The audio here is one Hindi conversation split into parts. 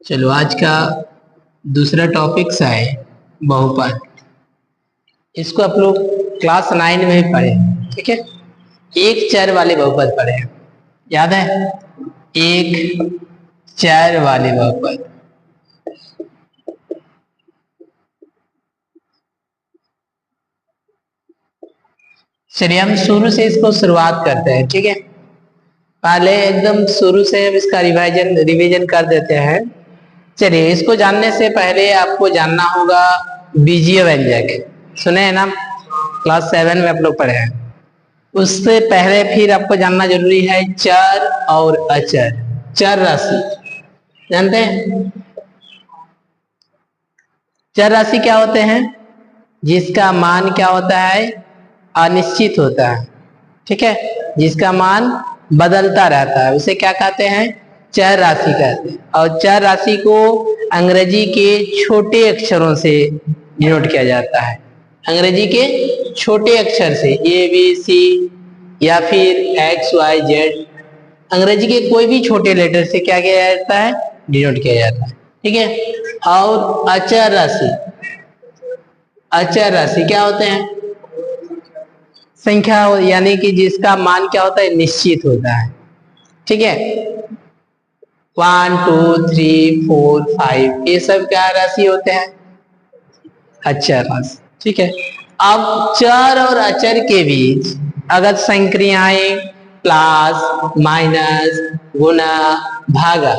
चलो आज का दूसरा टॉपिक है बहुपद। इसको आप लोग क्लास 9 में ही पढ़े, ठीक है। एक चर वाले बहुपद पढ़े, याद है? एक चर वाले बहुपद। चलिए हम शुरू से इसको शुरुआत करते हैं, ठीक है। पहले एकदम शुरू से हम इसका रिवीजन कर देते हैं। चलिए, इसको जानने से पहले आपको जानना होगा बीजीय व्यंजक। सुने हैं ना, क्लास 7 में आप लोग पढ़े हैं। उससे पहले फिर आपको जानना जरूरी है चर और अचर। चर राशि जानते हैं? चर राशि क्या होते हैं? जिसका मान क्या होता है? अनिश्चित होता है, ठीक है। जिसका मान बदलता रहता है उसे क्या कहते हैं? चर राशि कहते हैं। और चर राशि को अंग्रेजी के छोटे अक्षरों से डिनोट किया जाता है। अंग्रेजी के छोटे अक्षर से ABC या फिर XYZ, अंग्रेजी के कोई भी छोटे लेटर से क्या किया जाता है? डिनोट किया जाता है, ठीक है। और अचर राशि, अचर राशि क्या होते हैं? संख्या, यानी कि जिसका मान क्या होता है? निश्चित होता है, ठीक है। 1 2 3 4 5 ये सब क्या राशि होते हैं? अचर राशि, ठीक है। अब चर और अचर के बीच अगर संक्रियाएं प्लस माइनस गुना भागा,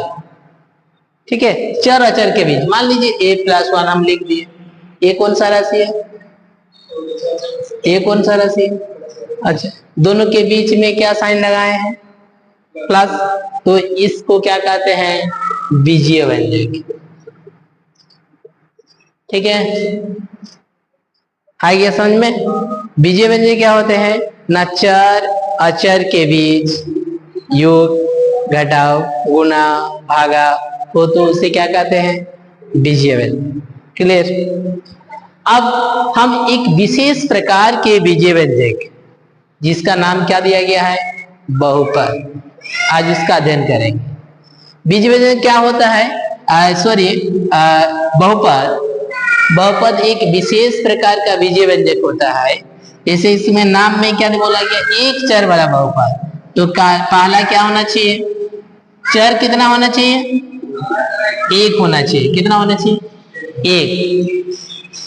ठीक है, चर अचर के बीच मान लीजिए A+1 हम लिख दिए। ये कौन सा राशि है? ये कौन सा राशि है? अच्छा, दोनों के बीच में क्या साइन लगाए हैं? प्लस। तो इसको क्या कहते हैं? बीजीय व्यंजक, ठीक है। आ गया समझ में? बीजीय व्यंजक क्या होते हैं? ना चर अचर के बीच योग घटाव गुना भागा हो तो उसे क्या कहते हैं? बीजीय व्यंजक। क्लियर? अब हम एक विशेष प्रकार के बीजीय व्यंजक जिसका नाम क्या दिया गया है? बहुपद, आज उसका अध्ययन करेंगे। बीजीय व्यंजक क्या होता है? बहुपद। बहुपद एक विशेष प्रकार का बीजीय व्यंजक होता है। जैसे इसमें नाम में क्या बोला गया? एक चर वाला बहुपद। तो पहला क्या होना चाहिए? चर कितना होना चाहिए? एक होना चाहिए। कितना होना चाहिए? एक।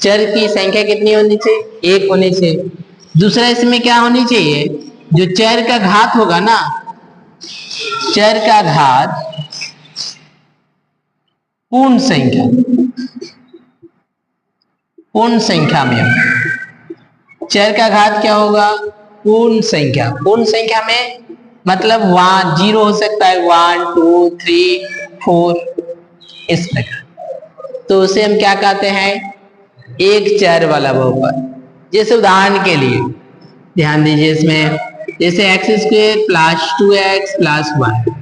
चर की संख्या कितनी होनी चाहिए? एक होनी चाहिए। दूसरा इसमें क्या होनी चाहिए? जो चर का घात होगा ना, चर का घात पूर्ण संख्या, पूर्ण संख्या में चर का घात क्या होगा? पूर्ण संख्या। पूर्ण संख्या में मतलब 1 0 हो सकता है, 1 2 3 4 इस प्रकार। तो उसे हम क्या कहते हैं? एक चर वाला बहुपद। जैसे उदाहरण के लिए ध्यान दीजिए, इसमें जैसे x² + 2x + 1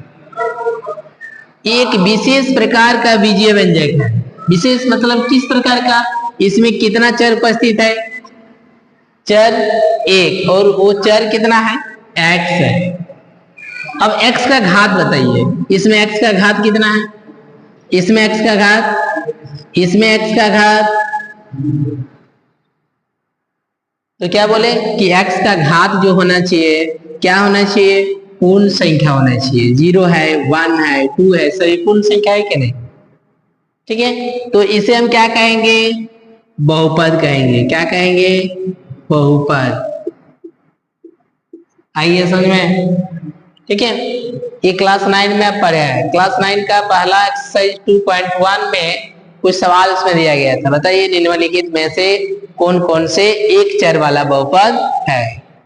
एक विशेष प्रकार का बीजीय व्यंजक है। विशेष मतलब किस प्रकार का? इसमें कितना चर उपस्थित है? चर एक, और वो चर कितना है? x है। अब x का घात बताइए। इसमें x का घात कितना है? इसमें x का घात, इसमें x का घात, तो क्या बोले कि x का घात जो होना चाहिए क्या होना चाहिए? पूर्ण संख्या होना चाहिए। 0 है, 1 है, 2 है, सभी पूर्ण संख्या है कि नहीं? ठीक है, तो इसे हम क्या कहेंगे? बहुपद कहेंगे। क्या कहेंगे? बहुपद। आइए समझ में? ठीक है, ये क्लास 9 में आप पढ़े हैं। क्लास 9 का पहला एक्सरसाइज 2.1 में कुछ सवाल उसमें दिया गया था। बताइए निम्नलिखित में से कौन कौन से एक चर वाला बहुपद है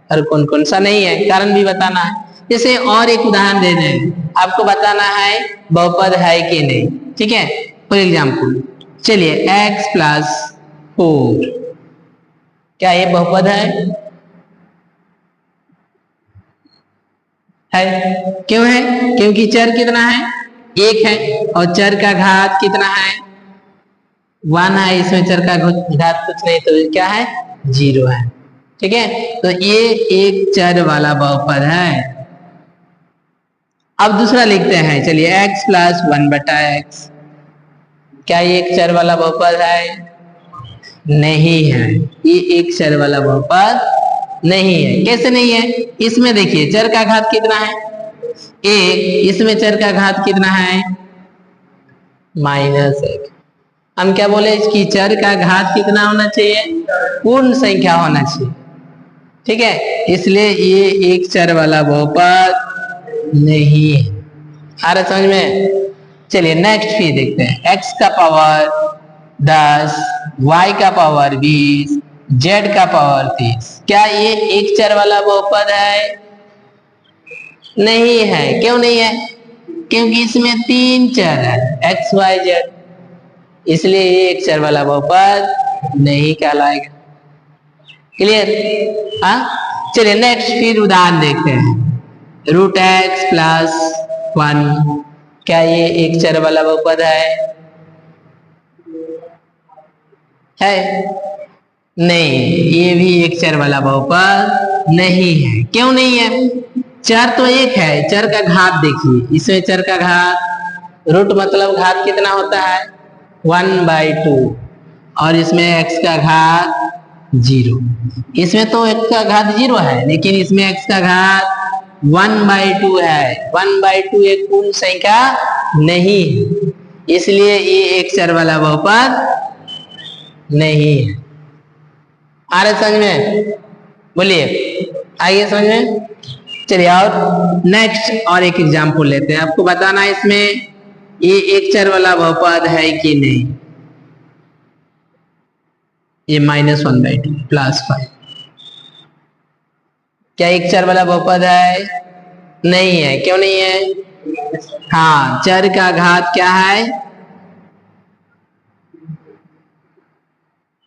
और कौन कौन सा नहीं है, कारण भी बताना है। जैसे और एक उदाहरण दे दें, आपको बताना है बहुपद है कि नहीं, ठीक है। फॉर एग्जाम्पल चलिए x+4 क्या ये बहुपद है? क्यों है? क्योंकि चर कितना है? एक है, और चर का घात कितना है? 1 है। इसमें चर का घात कुछ नहीं, तो क्या है? 0 है। ठीक है, तो ये एक चर वाला बहुपद है। अब दूसरा लिखते हैं, चलिए x + 1/x क्या ये एक चर वाला बहुपद है? नहीं है, ये एक चर वाला बहुपद नहीं है। कैसे नहीं है? इसमें देखिए चर का घात कितना है? एक। इसमें चर का घात कितना है? -1। हम क्या बोले कि चर का घात कितना होना चाहिए? पूर्ण संख्या होना चाहिए। ठीक है, इसलिए ये एक चर वाला बहुपद नहीं है। आ रहा समझ में? चलिए नेक्स्ट फिर देखते हैं। x का पावर 10, y का पावर 20, z का पावर 30। क्या ये एक चर वाला बहुपद है? नहीं है। क्यों नहीं है? क्योंकि इसमें 3 चर है, x y z, इसलिए ये एक चर वाला बहुपद नहीं कहलाएगा। क्लियर? हाँ, चलिए नेक्स्ट फिर उदाहरण देखते हैं। √x + 1, क्या ये एक चर वाला बहुपद है? नहीं, ये भी एक चर वाला बहुपद नहीं है। क्यों नहीं है? चर तो एक है, चर का घात देखिए, इसमें चर का घात रूट मतलब घात कितना होता है? 1/2, और इसमें x का घात 0। इसमें तो x का घात 0 है, लेकिन इसमें x का घात 1/2 है। 1/2 एक पूर्ण संख्या नहीं है, इसलिए ये एक चर वाला बहुपद नहीं है। आ रहे समझ में? बोलिए, आइए समझ में। चलिए और नेक्स्ट और एक एग्जाम्पल लेते हैं। आपको बताना है इसमें ये एक चर वाला बहुपद है कि नहीं। ये -1/2 + 5, क्या एक चर वाला बहुपद है? नहीं है। क्यों नहीं है? हाँ, चर का घात क्या है?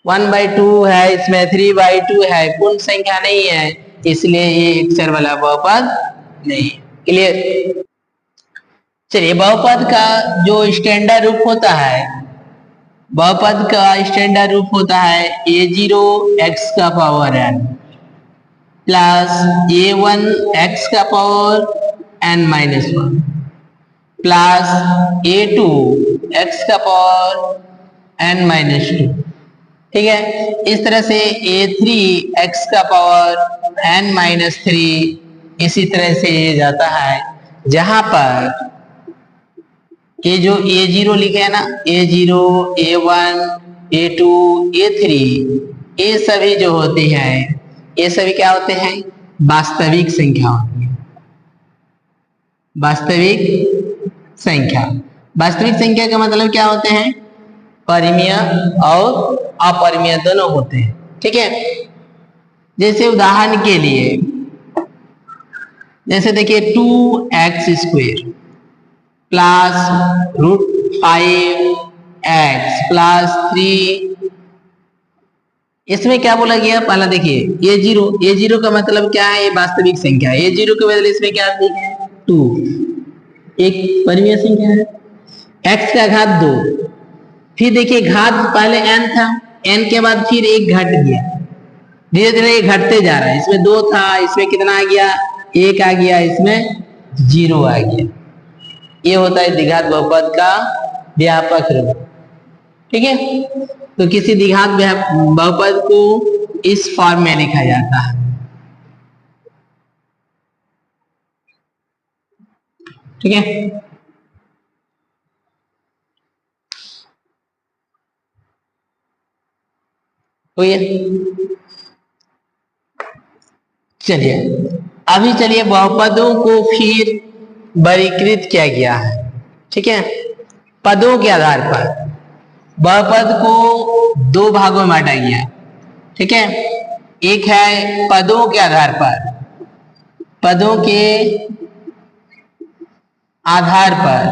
1/2 है, इसमें 3/2 है, पूर्ण संख्या नहीं है, इसलिए ये एक चर वाला बहुपद नहीं। क्लियर? चलिए, बहुपद का जो स्टैंडर्ड रूप होता है, बहुपद का स्टैंडर्ड रूप होता है a0 x का power n plus a1 x का power n-1 plus a2 x का पावर n-2। ठीक है, इस तरह से a3 x का पावर n-3 इसी तरह से ये जाता है, जहां पर ये जो a0 लिखे है ना, a0, a1, a2, a3, ये सभी जो होती हैं, ये सभी क्या होते हैं? वास्तविक संख्या होती है। वास्तविक संख्या। वास्तविक संख्या का मतलब क्या होते हैं? परिमेय और अपरिमेय दोनों होते हैं। ठीक है, जैसे उदाहरण के लिए, जैसे देखिए 2x² प्लस √5x प्लस 3, इसमें क्या बोला गया? पहला देखिए a0 का मतलब क्या है? ये वास्तविक संख्या है। a0 के बदले इसमें क्या है? 2, एक परिमेय संख्या है। x का घात 2, फिर देखिए घात पहले n था, n के बाद फिर एक घट गया, धीरे धीरे ये घटते जा रहा है। इसमें 2 था, इसमें कितना आ गया? 1 आ गया, इसमें 0 आ गया। ये होता है द्विघात बहुपद का व्यापक रूप। ठीक है, तो किसी द्विघात बहुपद को इस फॉर्म में लिखा जाता है। ठीक है, तो ये चलिए अभी चलिए बहुपदों को फिर वर्गीकृत किया गया है। ठीक है, पदों के आधार पर बहुपद को 2 भागों में बांटा गया। ठीक है, एक है पदों के आधार पर, पदों के आधार पर,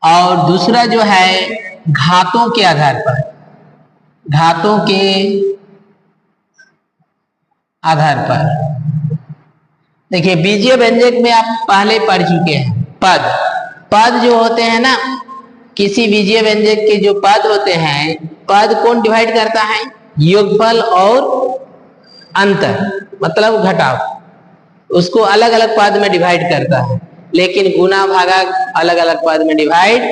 और दूसरा जो है घातों के आधार पर, घातों के आधार पर। देखिए बीजीय व्यंजक में आप पहले पढ़ चुके हैं। पद, पद जो होते हैं ना, किसी बीजीय व्यंजक के जो पद होते हैं, पद कौन डिवाइड करता है? योगफल और अंतर मतलब घटाव, उसको अलग अलग पद में डिवाइड करता है, लेकिन गुना भागा अलग अलग पद में डिवाइड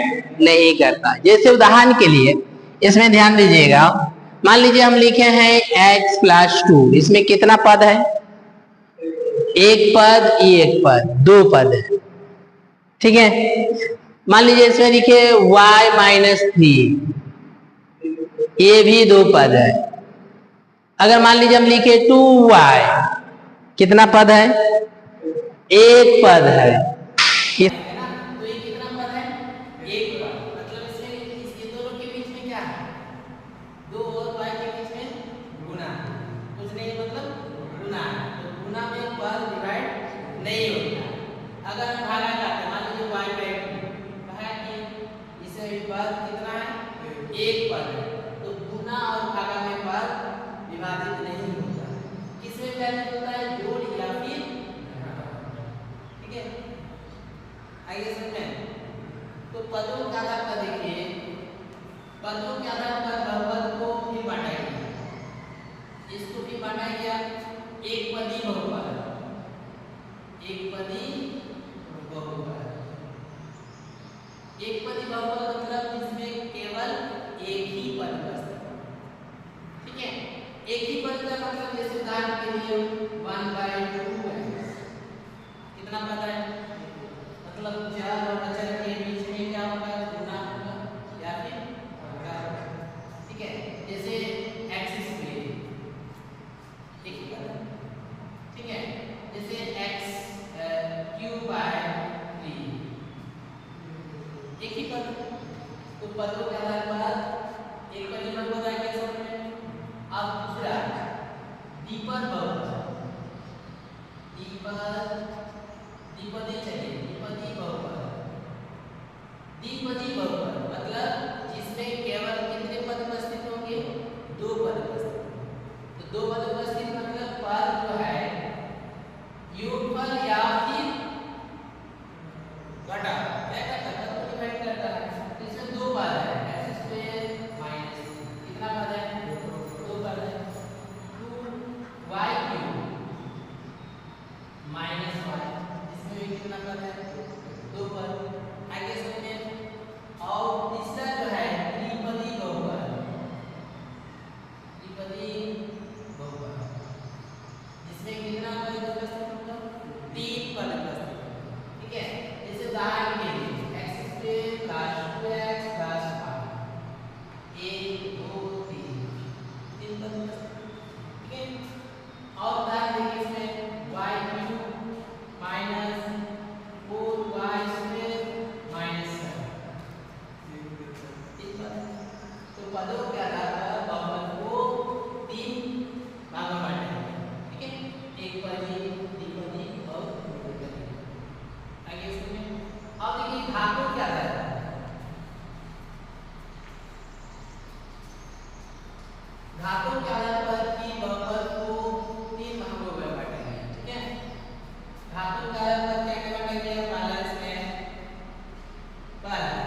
नहीं करता। जैसे उदाहरण के लिए इसमें ध्यान दीजिएगा, मान लीजिए हम लिखे हैं x + 2, इसमें कितना पद है? एक पद, ये एक पद, दो पद है, ठीक है। मान लीजिए इसमें लिखे y - 3, ये भी दो पद है। अगर मान लीजिए हम लिखे 2y, कितना पद है? एक पद है। तो ये कितना पद है? एक पद। मतलब इसमें इसके दोनों के बीच में क्या है? 2 और y के बीच में गुना, कुछ नहीं मतलब गुना। तो गुना में पद डिवाइड नहीं होता। अगर हम भागा करते हैं, मान लीजिए y/2 भागा कि इसे पद कितना है? एक पद है। तो गुना और भागा में पद विभाजित नहीं होता। किसमें विभाजित होता है? जोड़ या फिर, ठीक है। आइए समझें। तो पदों के आधार पर देखिए, पदों के आधार पर बहुपद को भी बांटा गया, इसको भी बांटा गया एक पदी बहुपद, एक पदी बहुपद। एक पदी बहुपद मतलब जिसमें केवल एक ही पद बचता है, ठीक है। एक ही पद का मतलब जैसे उदाहरण के लिए 1/2x, कितना पद है? मतलब चर और अचर के बीच में क्या होगा? गुना होगा या फिर भागा होगा, ठीक है। जैसे x², एक ही पद है, ठीक है। जैसे x³/3, एक ही पद। तो पदों के आधार पर एक पदी बहुपद है कैसे समझे? अब दूसरा द्विपद बहुपद, द्विपदी चलिए द्विपदी बहुपद। द्विपदी बहुपद मतलब जिसमें केवल कितने पद उपस्थित होंगे? दो पद उपस्थित। तो दो पद उपस्थित मतलब पद जो है योगफल या फिर घटा, क्या करता है? पद को डिवाइड करता है। तो इसमें दो पद है, x² - कितना पद है? दो पद है। 2y³ - y, इसमें भी कितना पद है? दो पद। आगे समझे। और तीसरा जो है त्रिपदी बहुपद, त्रिपदी बहुपद जिसमें कितना पद उपस्थित होगा? तीन पद उपस्थित, ठीक है। जैसे उदाहरण के लिए x² + 2x + 5, 1 2 3, तीन पद उपस्थित, ठीक है। और उदाहरण देखिए इसमें y³ - 4y² - 7, तीन पद। तो पदों के आधार पर बहुपद को तीन भागों में बांटा गया, ठीक है। एक पदी, द्विपदी और बहुपदी। आगे सुनिए। अब देखिए घातों के आधार पर, घातों के आधार पर भी बहुपद को तीन भागों में बांटा गया, ठीक है। घातों के आधार पर क्या क्या बांटा गया? पहला इसमें पहला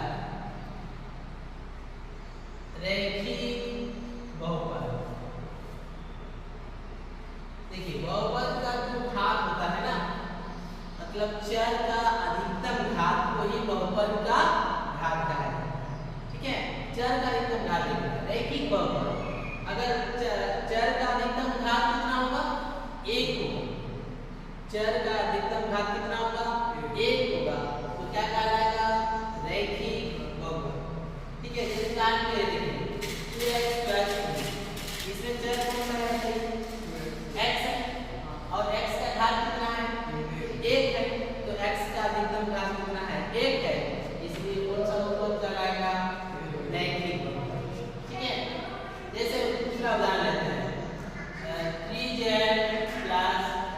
रैखिक बहुपद। देखिए बहुपद का जो घात होता है ना, मतलब चर का अधिकतम घात को ही बहुपद का घात कहा जाता है, ठीक है। चर का अधिकतम घात होता है रैखिक बहुपद। अगर चर का अधिकतम घात कितना होगा? 1 होगा। चर का अधिकतम घात कितना होगा? 1 होगा। तो क्या कहा जाएगा? रैखिक बहुपद, ठीक है। जैसे उदाहरण के लिए देखिए 2x + 2, इसमें चर कौन सा है? x है, और x का घात कितना है? 1 है। तो x का अधिकतम घात कितना है? 1 है। इसलिए कौन सा बहुपद कहलाएगा? रैखिक बहुपद, ठीक है। जैसे दूसरा उदाहरण लेते हैं 3z +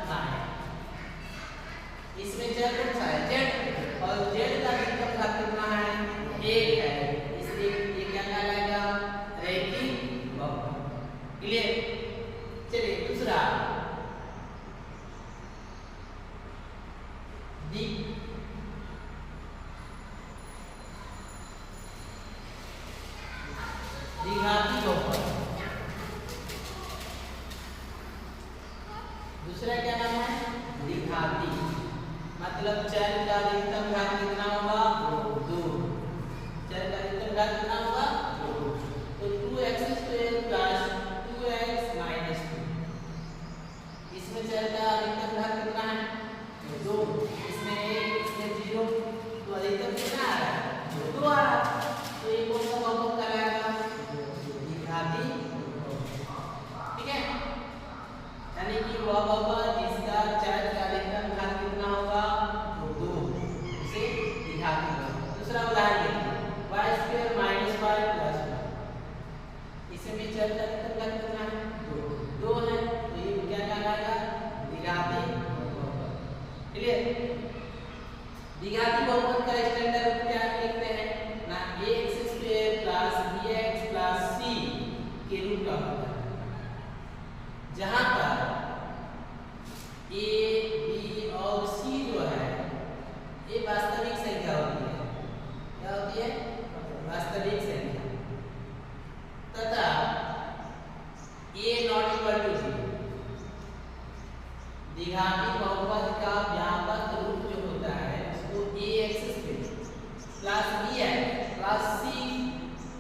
9, इसमें z कौन सा है? z, और z का अधिकतम घात कितना है? 1 है। इसलिए ये क्या कहलाएगा? रैखिक बहुपद। क्लियर? चलिए दूसरा द्विघाती बहुपद। दूसरा क्या नाम है? द्विघाती। मतलब चर का अधिकतम घात कितना होगा? 2। चर द्विघाती बहुपद का स्टैंडर्ड रूप क्या लिखते हैं ना, ax square plus bx plus c के रूप का होता है, जहां पर a b और c जो है ये वास्तविक संख्या होती है। क्या होती है? वास्तविक संख्या। तथा a नॉट इक्वल टू 0, द्विघाती बहुपद का व्यापक रूप जो होता है उसको ax square plus bx plus c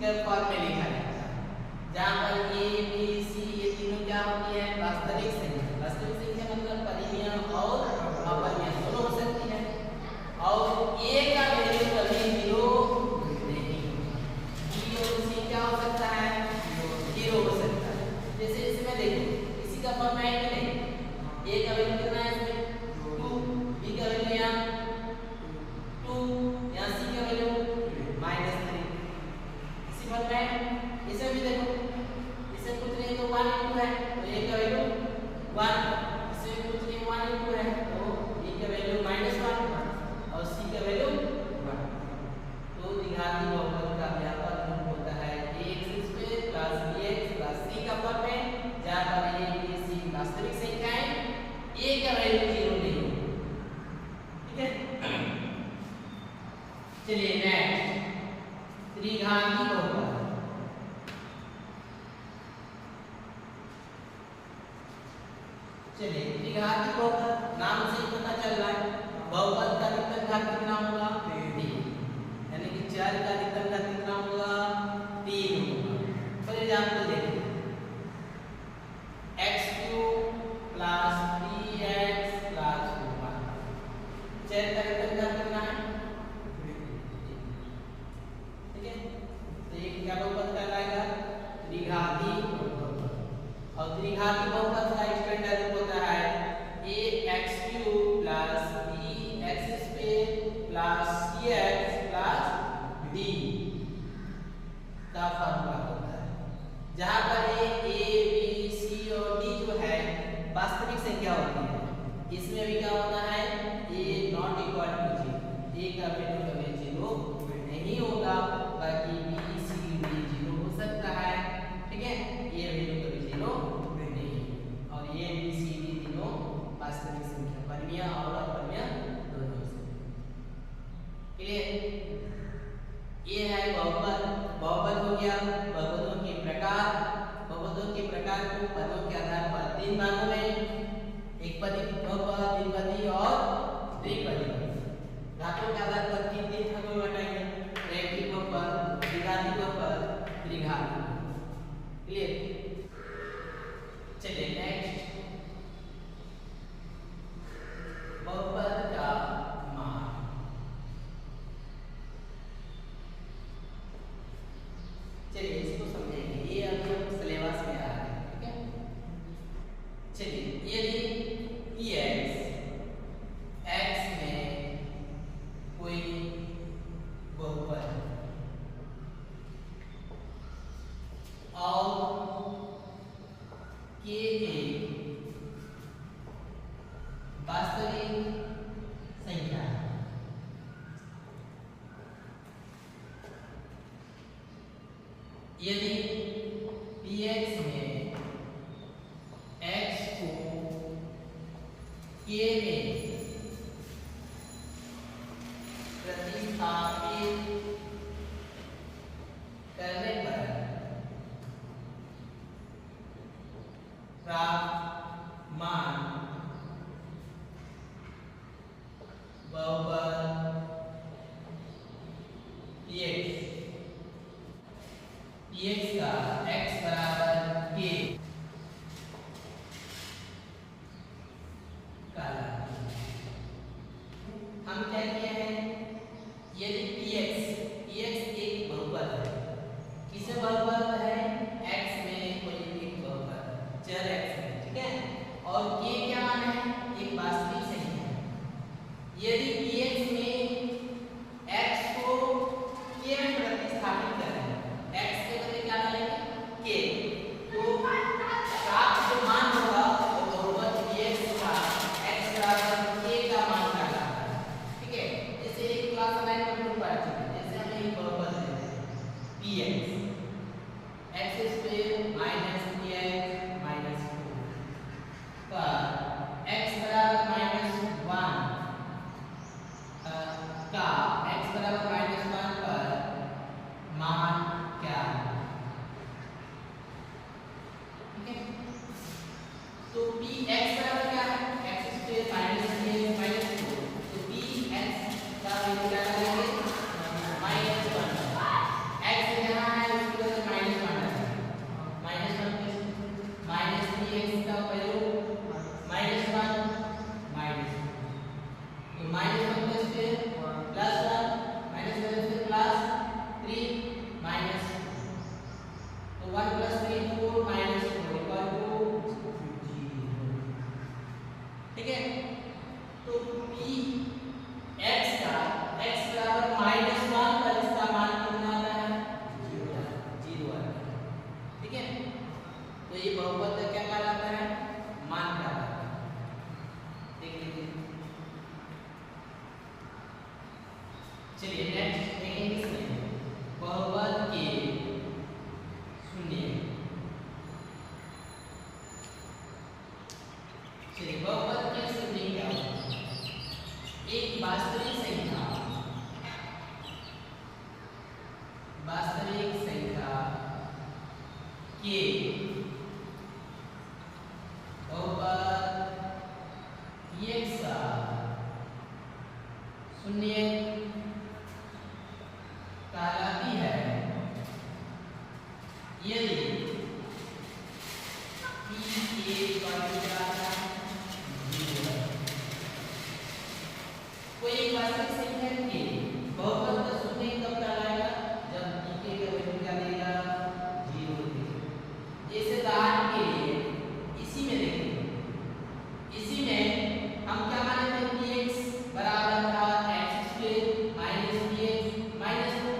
के फॉर्म में लिखा जाता है, जहां पर a b c ये तीनों क्या होती है? वास्तविक संख्या। वास्तविक संख्या मतलब परिमेय और अपरिमेय दोनों हो सकती है, और a का वैल्यू कभी 0 नहीं होगा। b और c क्या हो सकता है? 0 हो सकता है। जैसे इसमें देखो इसी का फॉर्म है कि नहीं, a का वैल्यू कितना है इसमें 2, b का वैल्यू यहाँ 2, यहाँ c का वैल्यू -3। इसी फॉर्म में इसे भी देखो, इसे कुछ नहीं तो 1 इंटू है तो a का वैल्यू 1, इसे कुछ नहीं 1 इंटू है तो b का वैल्यू -1 और c का वैल्यू 1। तो द्विघाती बहुपद का व्यापक रूप होता है ax square plus bx plus c का फॉर्म में, जहां पर a b c वास्तविक संख्याएं a का वैल्यू 0 नहीं होगा। ठीक है, चलिए नेक्स्ट त्रिघाती बहुपद। चलिए त्रिघाती बहुपद नाम से ही पता चल रहा है बहुपद का अधिकतम घात कितना होगा? 3, यानी कि चर का अधिकतम घात कितना होगा? 3 होगा। फॉर एग्जांपल देखिए x³ प्लस 3x प्लस 1, चर का अधिकतम घात कितना है? ठीक है, तो ये क्या बहुपद कहलाएगा? त्रिघाती बहुपद। और त्रिघाती बहुपद का स्टैंडर्ड रूप होता है ax³ plus bx square plus cx plus d का फॉर्मूला होता है, जहां पर a b c और d जो है वास्तविक संख्या होती है। इसमें भी क्या होता है? a not equal to 0, a का वैल्यू कभी 0 नहीं होगा, बाकी b c d 0 हो सकता है। ठीक है, ये वैल्यू कभी 0 नहीं, और ये b c d तीनों वास्तविक संख्या, परिमेय और अपरिमेय दोनों हो सकते हैं। क्लियर? ये है बहुपद। बहुपद हो गया। बहुपदों के प्रकार। बहुपदों के प्रकार को पदों के आधार पर 3 भागों में, एकपदी बहुपद, द्विपदी और त्रिपदी। घातों के आधार पर 3 भागों में बांटेंगे, रैखिक बहुपद, द्विघाती बहुपद, त्रिघाती। क्लियर? चलिए नेक्स्ट बहुपद का मान। चलिए इसको समझेंगे, ये अभी हम सिलेबस में आ रहे हैं। ठीक है, चलिए यदि x में कोई बहुपद और k एक वास्तविक संख्या है, यदि px में x को k में प्रतिस्थापित करने पर प्राप्त मान बहुपद px का x बराबर k हम क्या किए हैं? यदि px एक बहुपद है, किसे बहुपद है? x में कोई एक बहुपद, चर x है। ठीक है, और k क्या मान है? एक वास्तविक संख्या है। यदि px में x को k में प्रतिस्थापित करें, x के बदले क्या डालेंगे? k, तो प्राप्त जो मान होगा वो बहुपद px का x बराबर k का मान का चलिए नेक्स्ट देखेंगे इसमें बहुपद के शून्य। चलिए बहुपद के शून्य क्या होता है? एक वास्तविक संख्या के बहुपद x का शून्य कहलाती है यदि p के कोई एक वास्तविक संख्या के बहुपद का शून्य कब कहलाएगा? जब p के का वैल्यू क्या देगा? 0 देगा। जैसे उदाहरण के लिए इसी में देखेंगे, इसी में हम क्या माने थे? px बराबर था x² माइनस px माइनस 2।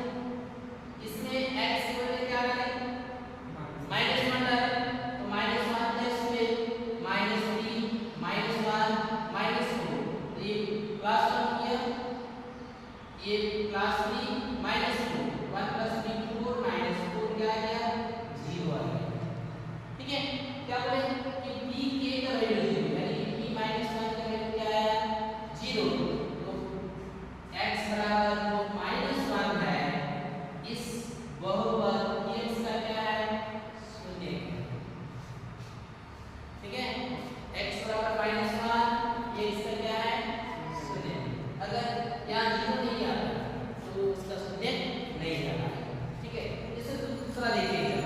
इसमें x की वैल्यू क्या डालें? माइनस 1 डालें, तो minus 1 plus 2 minus 3 minus 1 minus 2, ये प्लस 1 किया, ये प्लस 3 माइनस 2, 1 प्लस 3 4 माइनस 4 क्या आ गया? 0 आ गया। ठीक है, क्या बोले कि p के का वैल्यू 0 यानी p माइनस 1 का वैल्यू क्या आया? 0। तो x बराबर जो माइनस 1 है इस बहुपद x का क्या है? शून्य। ठीक है, x बराबर माइनस 1 x का क्या है? शून्य। अगर यहाँ 0 नहीं आता तो इसका शून्य नहीं आता। ठीक है, जैसे दूसरा देखिएगा,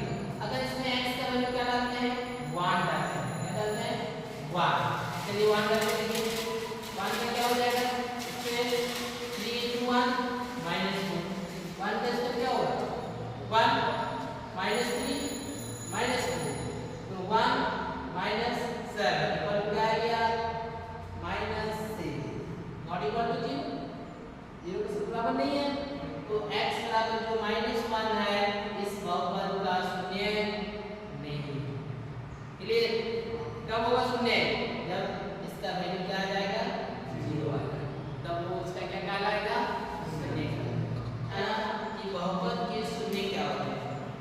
अगर इसमें x का वैल्यू क्या डालते हैं? 1 डालते हैं। क्या डालते हैं? 1। चलिए 1 डालते हैं, 1 का क्या हो जाएगा? फिर 3 × 1 -2, 1 का इसका क्या होगा? 1 -3 -2, तो 1 -7 इक्वल क्या आ गया? -6। नॉट इक्वल टू 0, 0 के बराबर नहीं है, तो x बराबर जो -1 है इस बहुपद का शून्य नहीं। क्लियर? कब होगा शून्य? जब इसका वैल्यू क्या आ जाएगा? 0 आएगा, तब वो उसका क्या कहलाएगा? शून्य कहलाएगा। कि बहुपद के शून्य क्या होते हैं?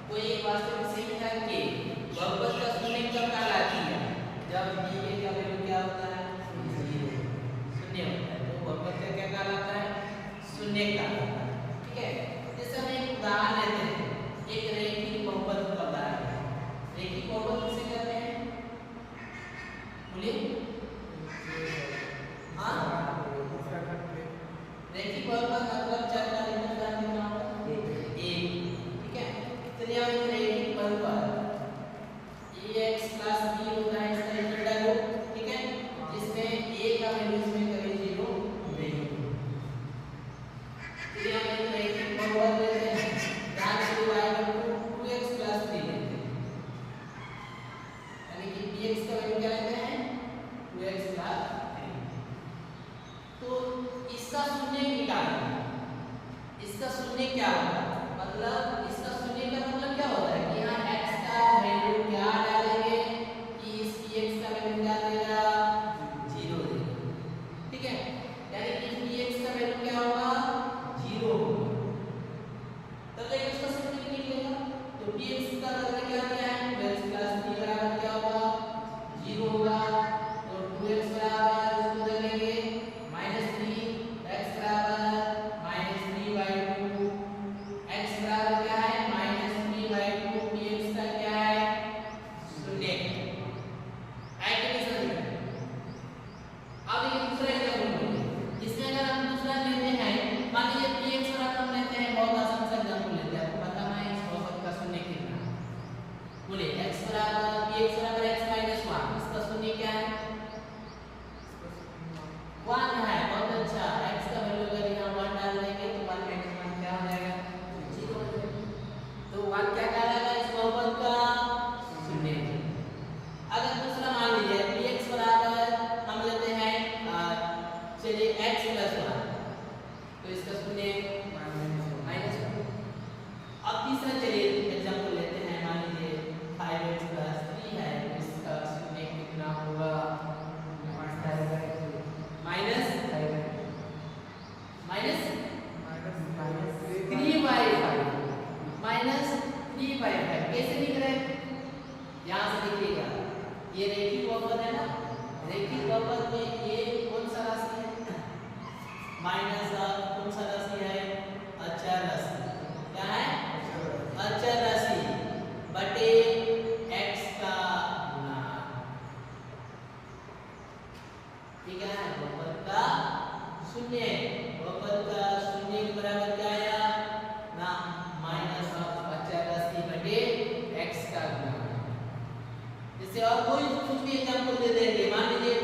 कोई एक वास्तविक संख्या के बहुपद का शून्य कब कहलाती है? जब p का वैल्यू क्या होता है? 0, शून्य होता है, तो बहुपद का क्या कहलाता है? शून्य कहलाता है। ठीक है, जैसे हम एक उदाहरण लेते हैं, एक रैखिक बहुपद का उदाहरण। रैखिक बहुपद किसे कहते हैं? बोलिए। हाँ, रैखिक बहुपद मतलब चर का निम्न कितना होगा? 1। ठीक है, चलिए अब एक रैखिक बहुपद ax + b होता है, इसका इंटीग्रल लो। ठीक है, जिसमें a का वैल्यू इसमें कभी 0 नहीं होगा। चलिए हम एक रैखिक बहुपद लेते हैं, जहाँ से y 2x + 3 लेते हैं, यानी कि px का वैल्यू क्या लेते हैं? 2x + 3। तो इसका शून्य निकालना, इसका शून्य क्या होगा? मतलब इसका शून्य का मतलब क्या होता है कि यहाँ x का वैल्यू क्या डालेंगे कि इस px का वैल्यू क्या देगा? 0 देगा। ठीक है, यानी कि px का वैल्यू क्या होगा? 0 होगा, तब एक इसका शून्य निकलेगा। तो px का वैल्यू क्या क्या है? 2x + 3 बराबर क्या होगा? 0 होगा। तो 2x बराबर इसको देंगे -3, x बराबर -3/2, x बराबर क्या है? -3/2, px का क्या है? शून्य। ऐसे नहीं समझ में? अब ये दूसरा एग्जांपल लीजिए, इसमें अगर हम दूसरा लेते हैं, मान लीजिए px बराबर हम लेते हैं, बहुत आसान सा एग्जांपल लेते हैं, आपको पता है इस बहुपद का शून्य कितना है। बोलिए x बराबर px बराबर x - 1, इसका शून्य क्या है? 1 है। बहुत अच्छा, x का वैल्यू अगर यहाँ 1 डाल देंगे तो 1 - 1 क्या हो जाएगा? 0 हो जाएगा। तो 1 क्या कहलाएगा इस बहुपद का? शून्य। अगर दूसरा मान लीजिए px बराबर हम लेते हैं चलिए x + 1, तो इसका शून्य -1। अब तीसरा चलिए एग्जांपल लेते हैं, मान लीजिए 5x + 3 है, तो इसका शून्य कितना होगा? -5/3 माइनस कौन सा राशि है? अचर राशि। क्या है? अचर राशि बटे x का गुणा। ठीक है, बहुपद का शून्य, बहुपद का शून्य के बराबर क्या आया ना? माइनस अचर राशि बटे x का गुणा। इससे और कोई कुछ भी एग्जांपल दे देंगे, मान लीजिए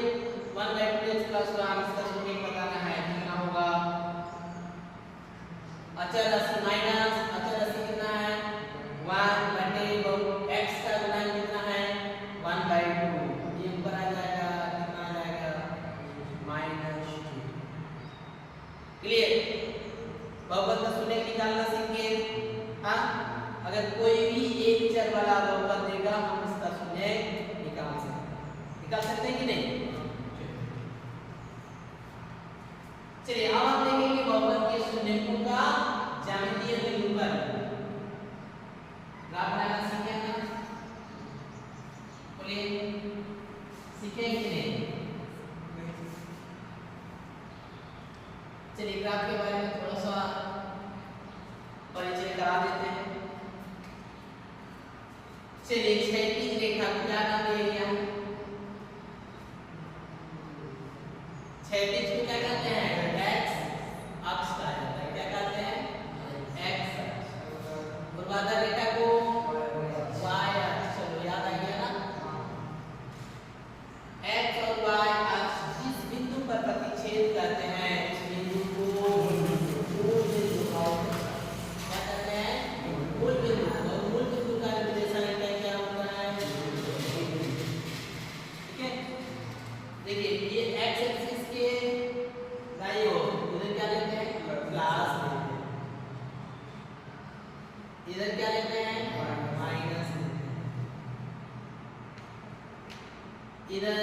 1/2x प्लस 1 इसका शून्य बताना है, कितना होगा? अचर राशि माइनस अचर राशि कितना है? 1 बटे x का गुणा कितना है? 1/2। ये ऊपर आ जाएगा, कितना आ जाएगा? -2। क्लियर? बहुपद का शून्य निकालना सीखे। हाँ, अगर कोई भी एक चर वाला बहुपद देगा हम इसका शून्य निकाल सकते हैं कि नहीं? चलिए अब हम देखेंगे बहुपद के शून्यकों का ज्यामितीय निरूपण। ग्राफ बनाना सीखे ना? बोलिए, सीखे कि नहीं? चलिए ग्राफ के बारे में थोड़ा सा परिचय करा देते हैं। चलिए क्षैतिज रेखा को क्या नाम दिया गया है? क्षैतिज को क्या कहते हैं? x अक्ष कहा जाता है। क्या कहते हैं? x अक्ष। ऊर्ध्वाधर रेखा को y अक्ष। चलो याद आ गया ना? x और y अक्ष जिस बिंदु पर प्रतिच्छेद करते हैं उस बिंदु को मूल बिंदु क्या कहते हैं? मूल बिंदु। और मूल बिंदु का निर्देशांक क्या होता है? ठीक है, देखिए ये x एक्सिस के दाईं ओर इधर क्या लेते हैं? प्लस लेते हैं, इधर क्या लेते हैं? माइनस लेते हैं। इधर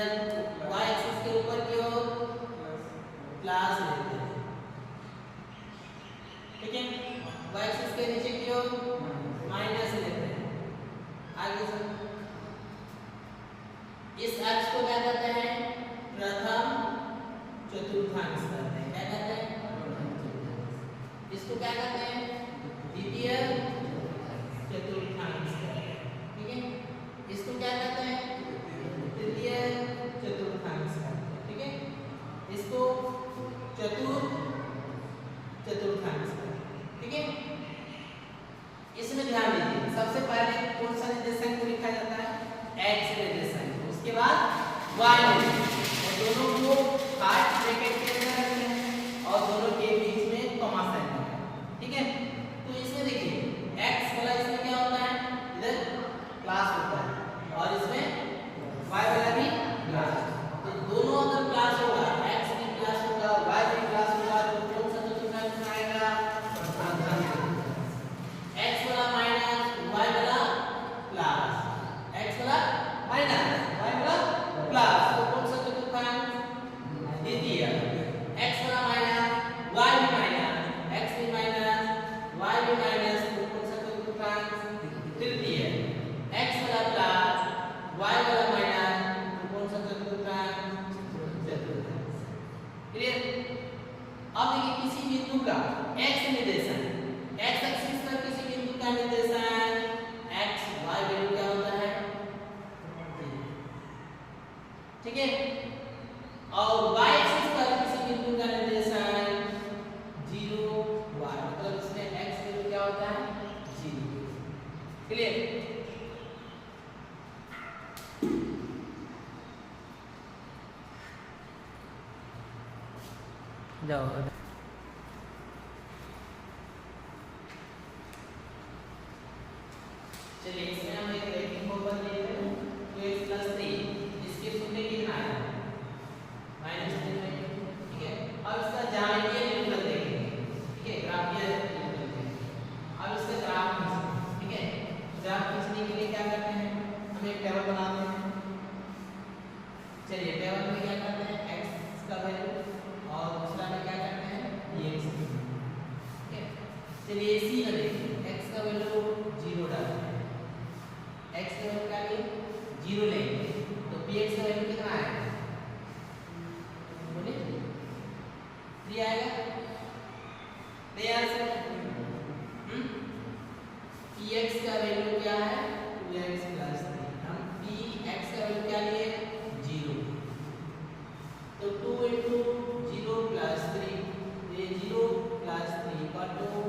y एक्सिस के ऊपर की ओर प्लस लेते हैं। ठीक है, y एक्सिस के नीचे की ओर माइनस लेते हैं। आगे से इस अक्ष को क्या कहते हैं? प्रथम चतुर्थांश कहते हैं। क्या कहते हैं? इसको क्या कहते हैं? द्वितीय चतुर्थांश कहते हैं। ठीक है, इसको क्या कहते हैं? तृतीय चतुर्थांश कहते हैं। ठीक है, इसको चतुर्थ चतुर्थांश कहते हैं। ठीक है, इसमें ध्यान दीजिए, सबसे पहले कौन सा निर्देशांक को लिखा जाता है? x निर्देशांक, उसके बाद y निर्देशांक, और दोनों को हार्ट ब्रैकेट के अंदर रखते हैं और दोनों के बीच में कॉमा साइन लगाते हैं। ठीक है, तो इसमें देखिए x वाला इसमें क्या होता है? इधर प्लस होता है और इसमें y वाला भी प्लस। तो दोनों अगर प्लस होगा, x भी प्लस होगा, y भी प्लस होगा, तो कौन सा चतुर्थांश आएगा? x वाला माइनस y वाला प्लस, x वाला माइनस y वाला प्लस, तो कौन सा चतुर्थांश? द्वितीय। x वाला माइनस y भी माइनस, x भी माइनस y भी माइनस, तो कौन सा चतुर्थांश? तृतीय। x वाला प्लस y वाला माइनस, तो कौन सा चतुर्थांश? चतुर्थांश। क्लियर? अब देखिए किसी बिंदु का x निर्देशांक, x एक्सिस पर किसी बिंदु का निर्देशांक x y वैल्यू क्या होता है? ठीक है, और y एक्सिस पर किसी बिंदु का निर्देशांक 0 y, मतलब इसमें x वैल्यू क्या होता है? 0। क्लियर? जाओ चलिए इसमें हम एक रेखिक बहुपद लेते हैं 2x + 3, इसके शून्य कितना है? -3। ठीक है, अब इसका ज्यामितीय निरूपण देखेंगे। ठीक है, ग्राफीय निरूपण देखेंगे। अब इसका ग्राफ खींचेंगे। ठीक है, ग्राफ खींचने के लिए क्या करते हैं? हम एक टेबल बनाते हैं। चलिए टेबल में क्या करते हैं? x का वैल्यू और दूसरा में क्या करते हैं? dx। ठीक है, चलिए इसी में देखिए x का वैल्यू 0 डालते हैं 3 आएगा तैयार से px का वैल्यू क्या है 2x प्लस 3 हम px का वैल्यू क्या लिए 0 तो 2 into 0 plus 3 ये 0 plus 3 का 2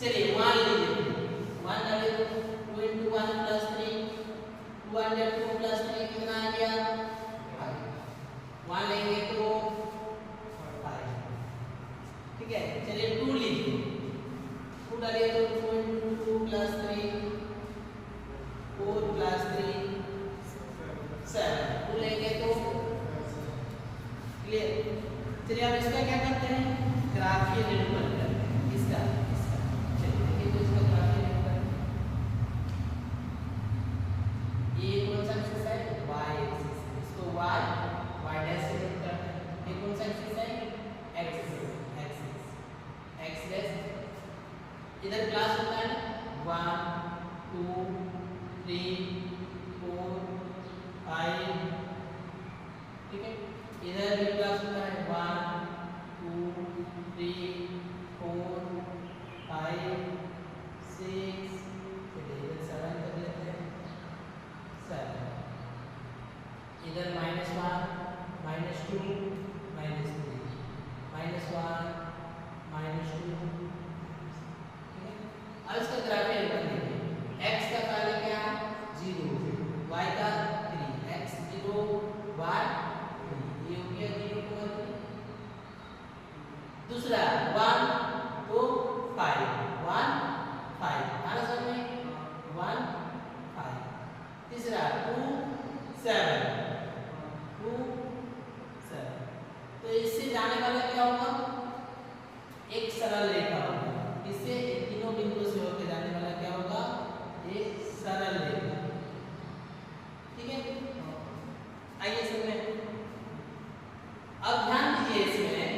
चलिए 1 लीजिए 1 डालिए तो 2 into 1 plus 3 2 under 2 plus 3 कितना आ गया 1 लेंगे तो 5 ठीक है चलिए 2 लीजिए 2 डालिए तो 2 into 2 plus 3 4 plus 3 7 2 लेंगे तो क्लियर चलिए अब इसका क्या करते हैं ग्राफीय निरूपण करते हैं इसका चलिए देखिए तो इसका ग्राफीय निरूपण ये कौन सा एक्सिस है y एक्सिस इसको y डैश से करते हैं ये कौन सा एक्सिस है x डैश इधर क्लास होता है ना 1 2 3 4 5 ठीक है इधर भी क्लास होता है 1 2 3 4 5 6 चलिए इधर 7 कर लेते हैं 7 इधर -1 -2 -3 -1 -2 ठीक है अब इसका ग्राफिक निरूपण देखिए x का पहले क्या 0 y का 3 x 0 y ये हो गया 0 को 3 दूसरा 1 तो 5 1 5 आना समझ में 1 5 तीसरा 2 7 2 7 तो इससे जाने वाला क्या होगा एक सरल रेखा होगा इससे इन तीनों बिंदुओं से होकर जाने वाला क्या होगा एक सरल रेखा ठीक है आइए इसमें अब ध्यान दीजिए इसमें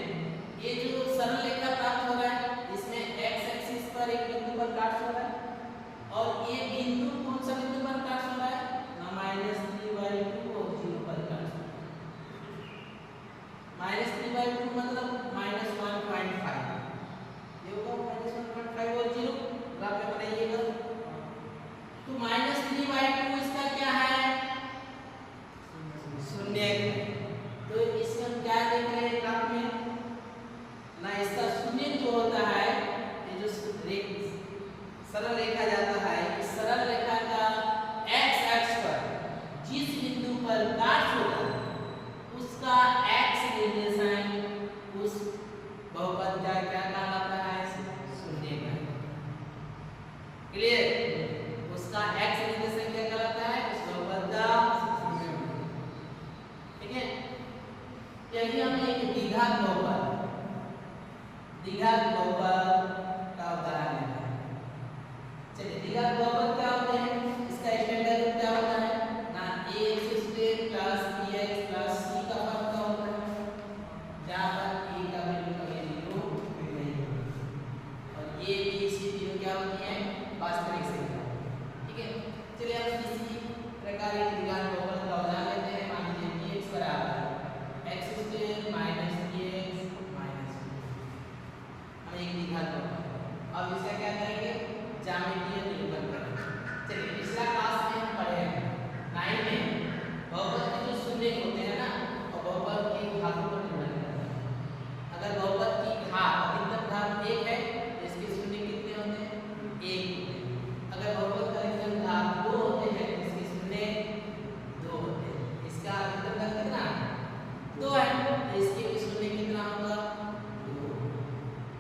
ये जो सरल रेखा प्राप्त हो रहा है इसमें x एक्सिस पर एक बिंदु पर काट हो रहा है और ये बिंदु कौन सा बिंदु पर काट हो रहा है ना -3/2 और 0 पर काट हो रहा है -3/2 मतलब -1.5 ये होगा -1.5 और 0 ग्राफ में बनाइएगा तो -3/2 इसका क्या है शून्य तो इसमें हम क्या देख रहे हैं ग्राफ में ना इसका शून्य जो होता है ये जो सरल रेखा जाता है इस सरल रेखा का x अक्ष पर जिस बिंदु पर काट होगा उसका x निर्देशांक उस बहुपद का क्या कहलाता है शून्य का क्लियर उसका x निर्देशांक क्या कहलाता है उस बहुपद का ठीक है यही हम एक द्विघात बहुपद का उदाहरण लेते हैं चलिए द्विघात बहुपद क्या होते हैं इसका स्टैंडर्ड रूप क्या होता है ना ax² plus bx plus c का फर्क का होता है जहां पर a का वैल्यू कभी 0 नहीं होता और a b c तीनों क्या होती हैं वास्तविक संख्या ठीक है चलिए हम किसी प्रकार के द्विघात बहुपद का उदाहरण लेते हैं मान लीजिए bx बराबर x² माइनस bx माइनस हम एक द्विघात बहुपद अब इसका क्या करेंगे ज्यामितीय निरूपण करेंगे चलिए पिछला क्लास में हम पढ़े हैं 9 में बहुपद के जो शून्य होते हैं ना और बहुपद की घातों पर निर्भर करता है अगर बहुपद की घात अधिकतम घात 1 है तो इसके शून्य कितने होते हैं 1 होते हैं अगर बहुपद का अधिकतम घात 2 होते हैं तो इसके शून्य 2 होते हैं इसका अधिकतम घात कितना 2 है तो इसके भी शून्य कितना होगा 2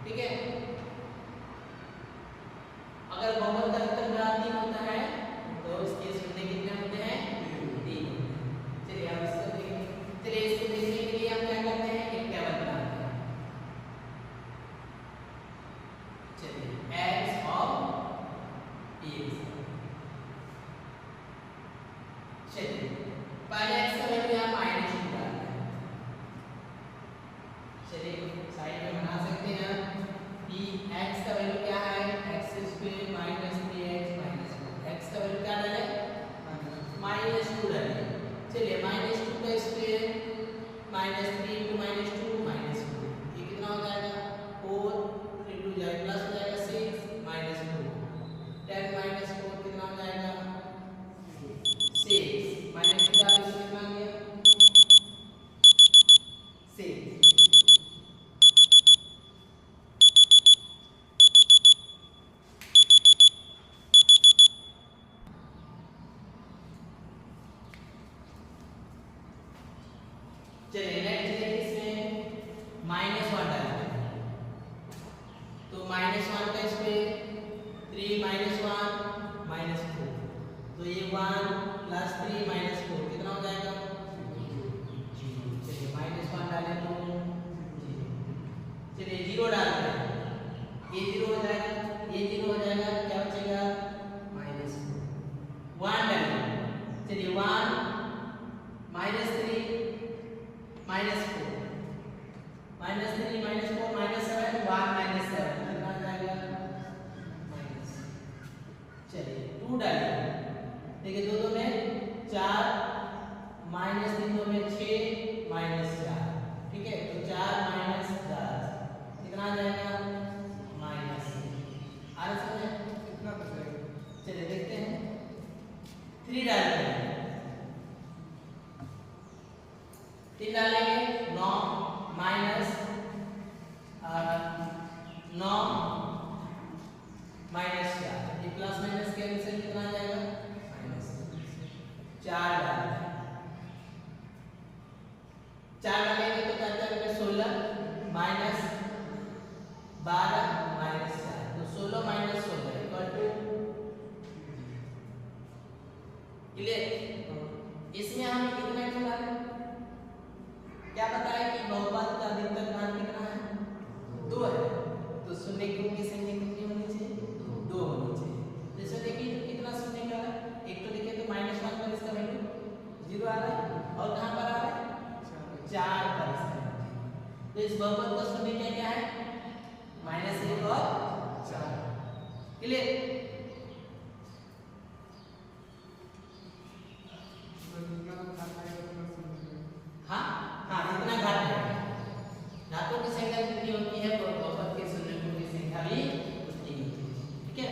ठीक है अगर बहुपद का अधिकतम घात 3 होता है तो इसके शून्य कितने होते हैं 3 चलिए अब इसको देखें चलिए इसको देखने के लिए हम क्या करते हैं एक टेबल बनाते हैं चलिए x और px चलिए पहले x का वैल्यू यहाँ -2 डालते हैं चलिए साइड में बना सकते हैं x का वैल्यू क्या है x² minus 3x minus 4 x का वैल्यू क्या डालें -2 डालें चलिए -2 का स्क्वायर -3 इंटू -2 -2, ये कितना हो जाएगा 4 इंटू जाएगा प्लस हो जाएगा 6 -2, 10 -4 कितना हो जाएगा 6 -2 डाल दीजिए कितना आ गया 6। चलिए नेक्स्ट है इसमें -1 डालते हैं, तो -1 का इसमें 3 -1 -4, तो ये 1 प्लस 3 -4 कितना हो जाएगा 0। चलिए -1 डालें तो 0। चलिए 0 डालते हैं, ये 0 हो जाएगा, ये 0 हो जाएगा, क्या बचेगा -4। 1 डालें, चलिए 1 -3 -4 -3 -4 -7 1 -7 कितना आ जाएगा माइनस। चलिए 2 डालिए, देखिए 2 2 में 4 -3 2 में 6 -4, ठीक है, तो 4 -10 कितना आ जाएगा माइनस। आ रहा समझ कितना बचेगा। चलिए देखते हैं 3 डालते हैं, 3 डालेंगे 9 -9 -4, ये प्लस माइनस के आंसर कितना आ जाएगा -4 डालेंगे, 4 डालेंगे तो क्या जाएगा 16 -12 -4, तो 16 -16 इक्वल टू क्लियर। इसमें हम कितने चला रहे हैं, क्या पता है कि बहुपद का अधिकतम मान कितना है 2 है, तो शून्य की संख्या कितनी होनी चाहिए 2 होनी चाहिए। जैसे देखिए तो कितना शून्य का है, एक तो देखिए तो -1 पर इसका वैल्यू 0 आ रहा है, और कहां पर आ रहा है 4 पर इसका वैल्यू। तो इस बहुपद का शून्य क्या है -1 और 4। क्लियर। हाँ हाँ इतना घाट है, घातों की संख्या जितनी होती है बहुपद के शून्यों की संख्या भी उतनी होती है, ठीक है।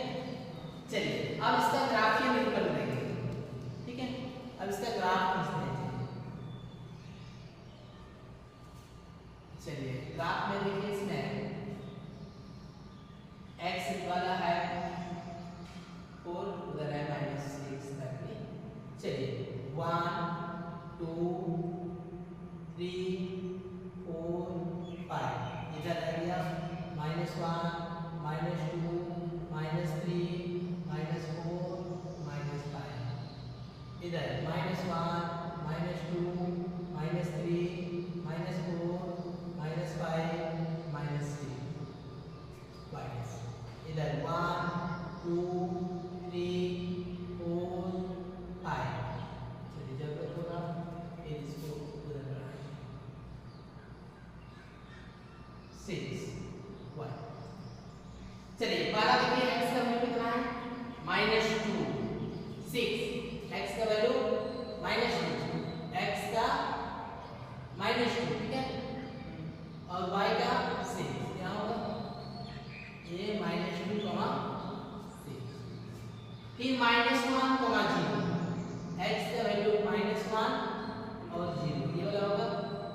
चलिए अब इसका ग्राफ ये निरूपण करेंगे, ठीक है, अब इसका ग्राफ खींचते हैं। चलिए ग्राफ में देखिए इसमें x वाला है 4, उधर है -6 तक में। चलिए 1 2 3 4 5, इधर आ गया -1 -2 -3 -4 -5, इधर -1 -2 -3 -4 -5 -6 इधर 1 2 3 4 5। चलिए जरूरत होगा फिर इसको उधर बढ़ाएं 6 1। चलिए पहला देखिए x का वैल्यू कितना है -2 6, x का वैल्यू -2, x का -2, ठीक है, और y का 6, क्या होगा ये -2, 6, फिर -1, 0, x का वैल्यू -1 और 0, ये वाला होगा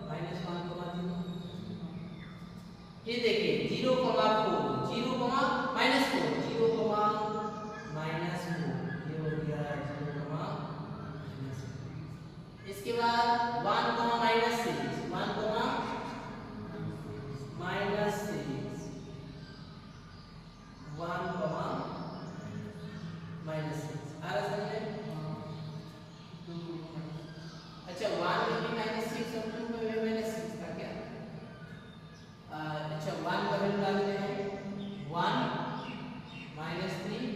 -1, 0। फिर देखिए 0, 4 0, -4 0, -4 ये हो गया 0, इसके बाद 1, -6 1, -6 1, -6 आ रहा समझे। अच्छा 1 में भी -6 और 2 में भी -6 था क्या। अच्छा 1 का वैल्यू डालते हैं 1 -3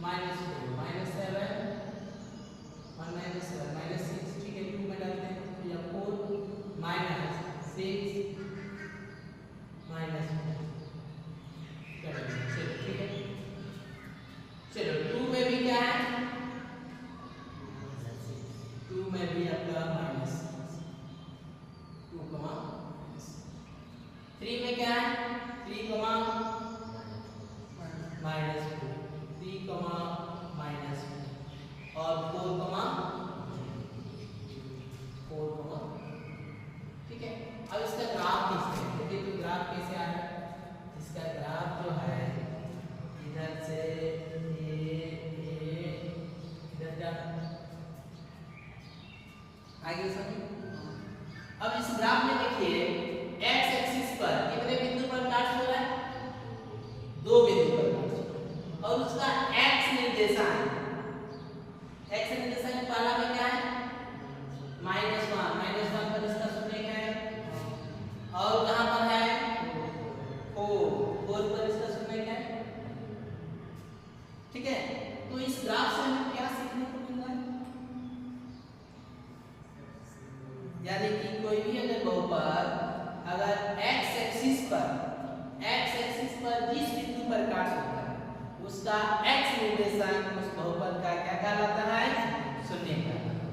-4 -7 1 -7 -6, ठीक है, 2 में डालते हैं तो या 4 -6 -4, चलो ठीक है। चलो 2 में भी क्या है 2 में भी आपका -6, 3 में क्या है 3 कमा माइनस 2, 3 कमा माइनस 2 और 4 कमा 4 कमा, ठीक है। अब इसका ग्राफ खींचते हैं, देखिए तो ग्राफ कैसे आ रहा है, इसका ग्राफ जो है इधर से इधर जा आगे समझो। अब इस ग्राफ में देखिए x एक्सिस पर कितने बिंदु पर काट हो रहा है, 2 बिंदु पर काट हो रहा है और उसका x निर्देशांक पहला में क्या है -1 पर इसका शून्य है और कहां पर है 4 पर इसका शून्य है, ठीक है। तो इस ग्राफ से हमें क्या सीखने को मिल रहा है, यानी कि कोई भी अगर बहुपद अगर x एक्सिस पर जिस बिंदु पर काट होता है उसका x निर्देशांक उस बहुपद का क्या कहलाता है, शून्य कहलाता है,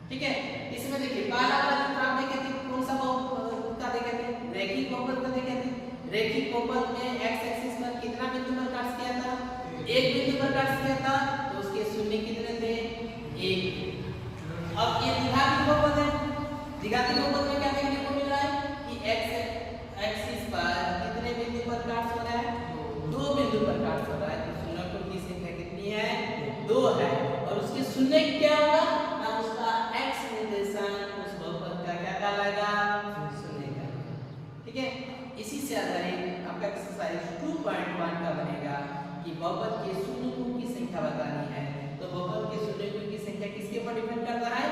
ठीक है। इसमें देखिए पहला वाला जो ग्राफ देखे थे कौन सा बहुपद का देखे थे, रैखिक बहुपद का देखे थे। रैखिक बहुपद में x एक्सिस पर कितना बिंदु पर काट किया था, एक बिंदु पर काट किया था, तो उसके शून्य कितने थे, 1। अब ये द्विघाती बहुपद है, द्विघाती बहुपद में क्या देखने को मिल रहा है कि x एक्सिस पर कितने बिंदु पर काट हो रहा है, 2 बिंदु पर काट हो रहा है, तो शून्य की संख्या कितनी है, 2 है और उसके शून्य क्या होगा ना, उसका x निर्देशांक उस बहुपद का क्या कहलाएगा, शून्य कहलाएगा, ठीक है। इसी से आधारित आपका एक्सरसाइज 2.1 का बनेगा कि बहुपद के शून्यों की संख्या बतानी है, तो बहुपद के शून्यों की संख्या किसके ऊपर डिपेंड करता है,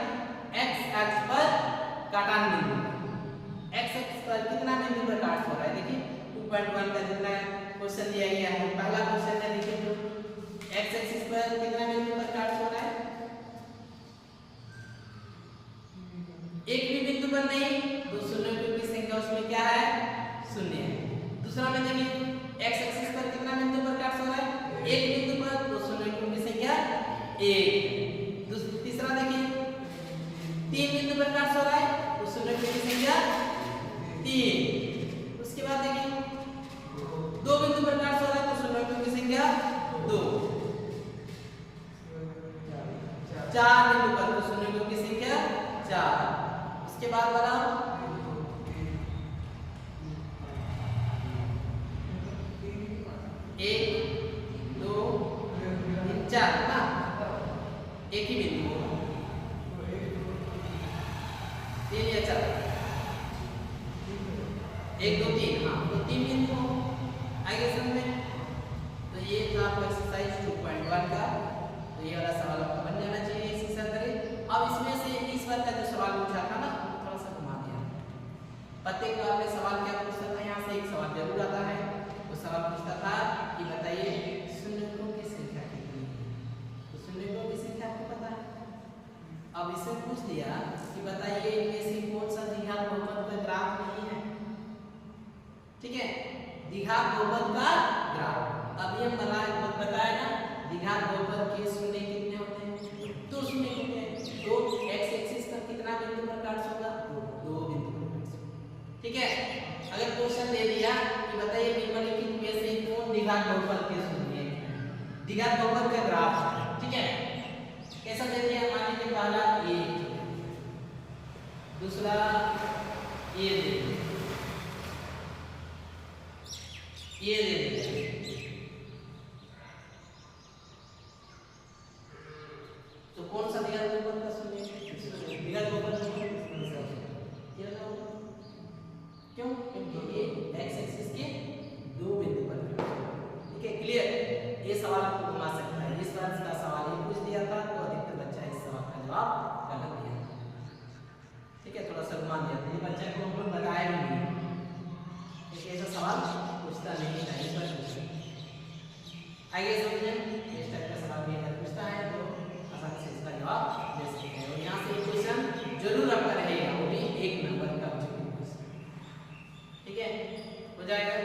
x अक्ष पर काटान बिंदु, x अक्ष पर कितना बिंदु पर काट हो रहा है, देखिए 2.1 का जितना क्वेश्चन दिया गया है, पहला क्वेश्चन है देखिए तो x एक्सिस पर कितना बिंदु पर काट हो रहा है, एक भी बिंदु पर नहीं, तो शून्य की संख्या उसमें क्या है, शून्य है। दूसरा में देखिए x एक्सिस पर कितना बिंदु पर काट हो रहा है, एक बिंदु पर, तो शून्य की संख्या 1। तीसरा देखिए 3 बिंदु पर काट हो रहा है, तो शून्य की संख्या 3। उसके बाद देखिए 2 बिंदु पर काट हो रहा है, तो शून्य की संख्या 2। 4 बिंदु पर, तो शून्य की संख्या 4। उसके बाद वाला 1 2 3 4 ना, एक ही बिंदु होगा, 3 या 4, 1 2 3, हाँ तो 3 बिंदु हो आगे समझ में। तो ये था आपका एक्सरसाइज 2.1 का, तो ये वाला सवाल आपका बन जाना चाहिए इसी से करें। अब इसमें से इस बार का जो सवाल पूछा था ना, थोड़ा सा घुमा दिया, प्रत्येक बार में सवाल क्या पूछता था, यहाँ से एक सवाल जरूर आता है, वो सवाल पूछता था कि बताइए शून्यों की संख्या कितनी है, तो शून्यों की संख्या आपको पता है। अब इससे पूछ दिया कि बताइए इनमें से कौन सा द्विघात बहुपद का ग्राफ नहीं है, ठीक है, द्विघात बहुपद का ग्राफ। अब ये बताया ना द्विघात बहुपद के शून्य कितने होते हैं, 2 शून्य होते हैं, तो x एक्सिस पर कितना बिंदु पर काट होगा, 2 बिंदु पर काट, ठीक है। अगर क्वेश्चन दे दिया कि बताइए निम्नलिखित में से कौन द्विघात बहुपद के शून्य है, द्विघात बहुपद का ग्राफ, ठीक है, कैसा दे दिया, मान लीजिए पहला a, दूसरा a दे दिया, ये दे दिया, तो कौन सा द्विघात बहुपद का शून्य है, द्विघात बहुपद क्यों, क्योंकि ये x एक्सिस के 2 बिंदु पर, ठीक है, क्लियर। ये सवाल आपको घुमा सकता है, इस बार का सवाल ये पूछ दिया था, तो अधिकतर बच्चा इस सवाल का जवाब गलत दिया, ठीक है, थोड़ा सा घुमा दिया था, ये बच्चा को हम बताया भी नहीं, एक ऐसा सवाल पूछता नहीं था, इस बार पूछा। आगे समझें, इस टाइप का सवाल भी अगर पूछता है तो आसानी से इसका जवाब दे सकते हैं, और यहाँ से क्वेश्चन जरूर आपका रहेगा, वो भी 1 नंबर का, ठीक है, हो जाएगा।